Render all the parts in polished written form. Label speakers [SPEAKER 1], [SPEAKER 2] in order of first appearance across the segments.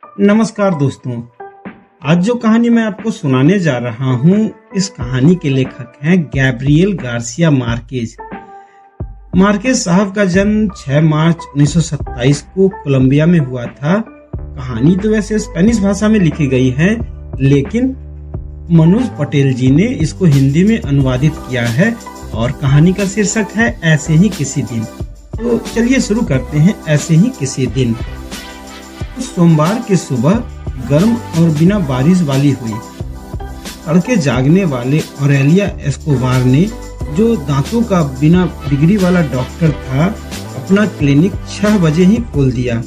[SPEAKER 1] नमस्कार दोस्तों। आज जो कहानी मैं आपको सुनाने जा रहा हूँ, इस कहानी के लेखक हैं गैब्रियल गार्सिया मार्केज। मार्केज साहब का जन्म 6 मार्च 1927 को कोलंबिया में हुआ था। कहानी तो वैसे स्पेनिश भाषा में लिखी गई है, लेकिन मनोज पटेल जी ने इसको हिंदी में अनुवादित किया है और कहानी का शीर्षक है ऐसे ही किसी दिन। तो चलिए शुरू करते हैं। ऐसे ही किसी दिन। उस सोमवार की सुबह गर्म और बिना बारिश वाली हुई। तड़के जागने वाले ऑरेलिया एस्कोबार ने, जो दांतों का बिना डिग्री वाला डॉक्टर था, अपना क्लिनिक 6 बजे ही खोल दिया।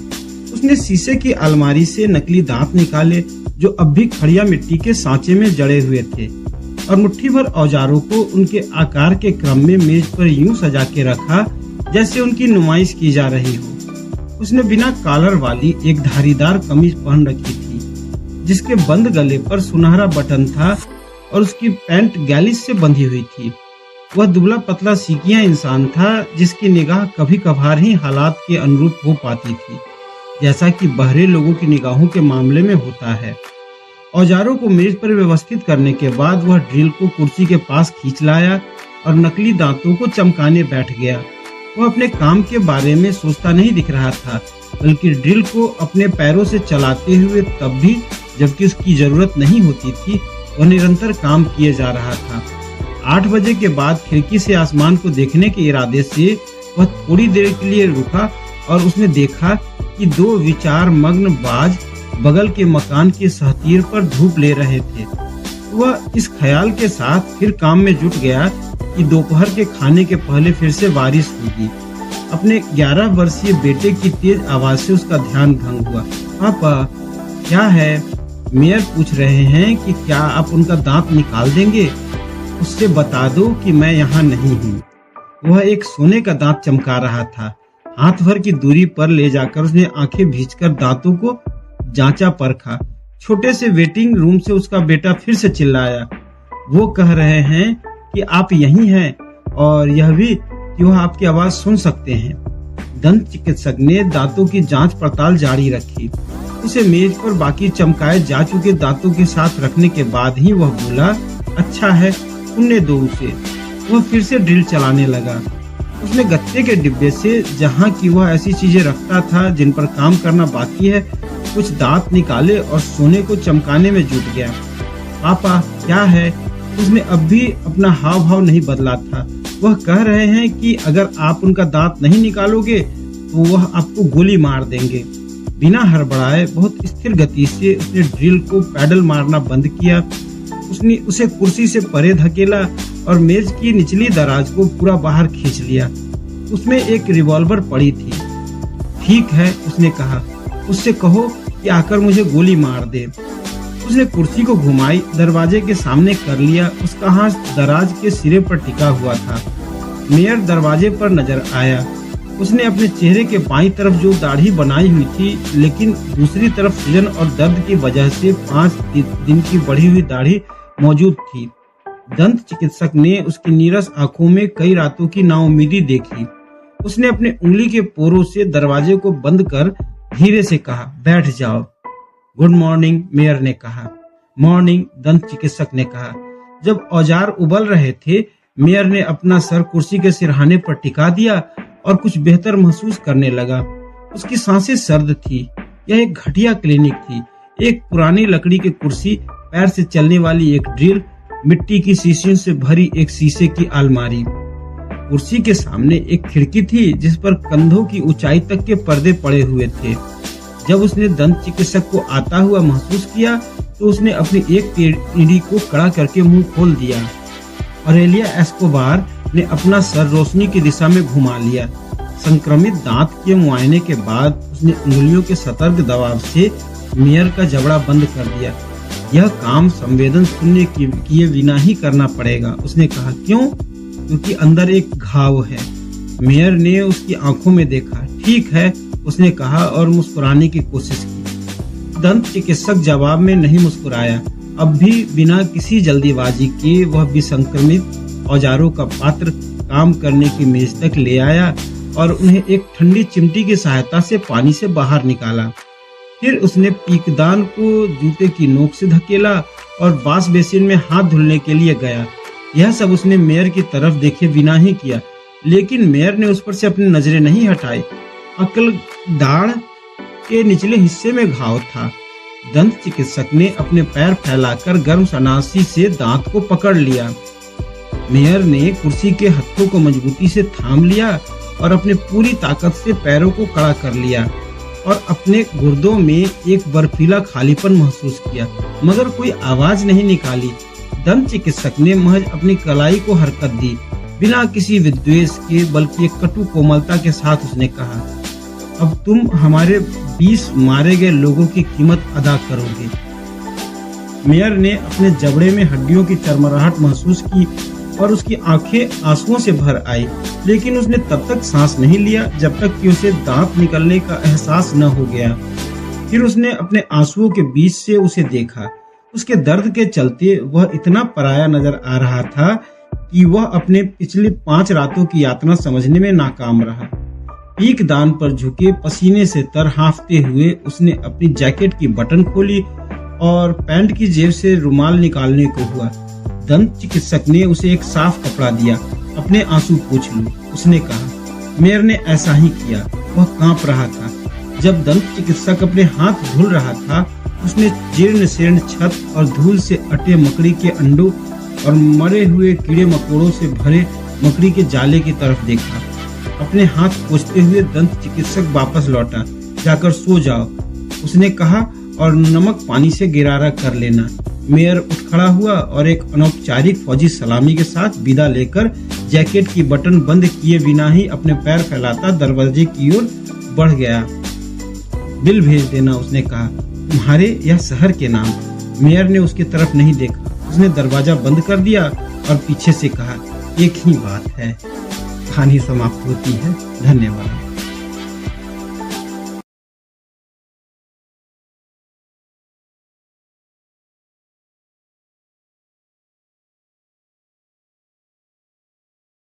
[SPEAKER 1] उसने शीशे की अलमारी से नकली दांत निकाले, जो अब भी खड़िया मिट्टी के सांचे में जड़े हुए थे, और मुट्ठी भर औजारों को उनके आकार के क्रम में मेज पर यूं सजा के रखा जैसे उनकी नुमाइश की जा रही हो। उसने बिना कॉलर वाली एक धारीदार कमीज पहन रखी थी, जिसके बंद गले पर सुनहरा बटन था और उसकी पैंट गैलिस से बंधी हुई थी। वह दुबला पतला सीकिया इंसान था, जिसकी निगाह कभी कभार ही हालात के अनुरूप हो पाती थी, जैसा कि बहरे लोगों की निगाहों के मामले में होता है। औजारों को मेज पर व्यवस्थित करने के बाद वह ड्रिल को कुर्सी के पास खींच लाया और नकली दांतों को चमकाने बैठ गया। वह अपने काम के बारे में सोचता नहीं दिख रहा था, बल्कि ड्रिल को अपने पैरों से चलाते हुए, तब भी जबकि उसकी जरूरत नहीं होती थी, वह निरंतर काम किए जा रहा था। 8 बजे के बाद खिड़की से आसमान को देखने के इरादे से वह थोड़ी देर के लिए रुका और उसने देखा कि 2 विचार मग्न बाज बगल के मकान की सहतीर पर धूप ले रहे थे। वह इस ख्याल के साथ फिर काम में जुट गया कि दोपहर के खाने के पहले फिर से बारिश होगी। अपने 11 वर्षीय बेटे की तेज आवाज से उसका ध्यान भंग हुआ। पापा, क्या है? मेयर पूछ रहे हैं कि क्या आप उनका दांत निकाल देंगे? उससे बता दो कि मैं यहाँ नहीं हूँ। वह एक सोने का दांत चमका रहा था। हाथ भर की दूरी पर ले जाकर उसने आंखें भींचकर दांतों को जांचा परखा। छोटे से वेटिंग रूम से उसका बेटा फिर से चिल्लाया, वो कह रहे हैं कि आप यहीं हैं, और यह भी कि वह आपकी आवाज सुन सकते हैं। दंत चिकित्सक ने दांतों की जांच पड़ताल जारी रखी। उसे मेज पर बाकी चमकाए जा चुके दांतों के साथ रखने के बाद ही वह बोला, अच्छा है, सुनने दो उसे। वह फिर से ड्रिल चलाने लगा। उसने गत्ते के डिब्बे से, जहाँ की वह ऐसी चीजें रखता था जिन पर काम करना बाकी है, कुछ दांत निकाले और सोने को चमकाने में जुट गया। पापा, क्या है? उसने अब भी अपना हाव भाव नहीं बदला था। वह कह रहे हैं कि अगर आप उनका दांत नहीं निकालोगे तो वह आपको गोली मार देंगे। बिना हड़बड़ाए, बहुत स्थिर गति से उसने ड्रिल को पैडल मारना बंद किया। उसने उसे कुर्सी से परे धकेला और मेज की निचली दराज को पूरा बाहर खींच लिया। उसमें एक रिवॉल्वर पड़ी थी। ठीक है, उसने कहा, उससे कहो कि आकर मुझे गोली मार दे। उसने कुर्सी को घुमाई, दरवाजे के सामने कर लिया। उसका हाथ दराज के सिरे पर टिका हुआ था। मेयर दरवाजे पर नजर आया। उसने अपने चेहरे के बाईं तरफ जो दाढ़ी बनाई हुई थी, लेकिन दूसरी तरफ सूजन और दर्द की वजह से 5 दिन की बढ़ी हुई दाढ़ी मौजूद थी। दंत चिकित्सक ने उसकी नीरस आंखों में कई रातों की नाउम्मीदी देखी। उसने अपने उंगली के पोरों से दरवाजे को बंद कर धीरे से कहा, बैठ जाओ। गुड मॉर्निंग, मेयर ने कहा। मॉर्निंग, दंत चिकित्सक ने कहा। जब औजार उबल रहे थे, मेयर ने अपना सर कुर्सी के सिरहाने पर टिका दिया और कुछ बेहतर महसूस करने लगा। उसकी सांसें सर्द थी। यह एक घटिया क्लिनिक थी। एक पुरानी लकड़ी की कुर्सी, पैर से चलने वाली एक ड्रिल, मिट्टी की शीशियों से भरी एक शीशे की अलमारी। कुर्सी के सामने एक खिड़की थी, जिस पर कंधों की ऊंचाई तक के पर्दे पड़े हुए थे। जब उसने दंत चिकित्सक को आता हुआ महसूस किया, तो उसने अपनी एक एड़ी को कड़ा करके मुंह खोल दिया। ऑरेलिया एस्कोबार ने अपना सर रोशनी की दिशा में घुमा लिया। संक्रमित दांत के मुआयने के बाद उसने उंगलियों के सतर्क दबाव से मेयर का जबड़ा बंद कर दिया। यह काम संवेदन शून्य किए बिना ही करना पड़ेगा, उसने कहा। क्यों? क्योंकि अंदर एक घाव है। मेयर ने उसकी आंखों में देखा। ठीक है, उसने कहा और मुस्कुराने की कोशिश की। दंत चिकित्सक जवाब में नहीं मुस्कुराया। अब भी बिना किसी जल्दीबाजी के वह विसंक्रमित औजारों का पात्र काम करने की मेज तक ले आया और उन्हें एक ठंडी चिमटी की सहायता से पानी से बाहर निकाला। फिर उसने पीकदान को जूते की नोक से धकेला और वॉश बेसिन में हाथ धुलने के लिए गया। यह सब उसने मेयर की तरफ देखे बिना ही किया, लेकिन मेयर ने उस पर से अपनी नजरें नहीं हटाई। अकल दाढ़ के निचले हिस्से में घाव था। दंत चिकित्सक ने अपने पैर फैलाकर गर्म सनासी से दांत को पकड़ लिया। मेयर ने कुर्सी के हत्थों को मजबूती से थाम लिया और अपने पूरी ताकत से पैरों को कड़ा कर लिया और अपने गुर्दों में एक बर्फीला खालीपन महसूस किया, मगर कोई आवाज नहीं निकाली। दंत चिकित्सक ने महज अपनी कलाई को हरकत दी, बिना किसी विद्वेष के, बल्कि एक कटु कोमलता के साथ उसने कहा, अब तुम हमारे 20 मारे गए लोगों की कीमत अदा करोगे। मेयर ने अपने जबड़े में हड्डियों की चरमराहट महसूस की और उसकी आंखें आंसुओं से भर आई, लेकिन उसने तब तक सांस नहीं लिया जब तक कि उसे दांत निकलने का एहसास न हो गया। फिर उसने अपने आंसुओं के बीच से उसे देखा। उसके दर्द के चलते वह इतना पराया नजर आ रहा था कि वह अपने पिछले 5 रातों की यातना समझने में नाकाम रहा। पीक दान पर झुके पसीने से तर हांफते हुए उसने अपनी जैकेट की बटन खोली और पैंट की जेब से रुमाल निकालने को हुआ। दंत चिकित्सक ने उसे एक साफ कपड़ा दिया। अपने आंसू पोंछ लो, उसने कहा। मेयर ने ऐसा ही किया। वह कांप रहा था। जब दंत चिकित्सक अपने हाथ धुल रहा था, उसने जीर्ण शीर्ण छत और धूल से अटे मकड़ी के अंडों और मरे हुए कीड़े मकोड़ों से भरे मकड़ी के जाले की तरफ देखा। अपने हाथ पोंछते हुए दंत चिकित्सक वापस लौटा। जाकर सो जाओ, उसने कहा, और नमक पानी से गिरारा कर लेना। मेयर उठ खड़ा हुआ और एक अनौपचारिक फौजी सलामी के साथ विदा लेकर जैकेट की बटन बंद किए बिना ही अपने पैर फैलाता दरवाजे की ओर बढ़ गया। बिल भेज देना, उसने कहा, तुम्हारे या शहर के नाम। मेयर ने उसकी तरफ नहीं देखा। उसने दरवाजा बंद कर दिया और पीछे से कहा, एक ही बात है। कहानी समाप्त होती है। धन्यवाद।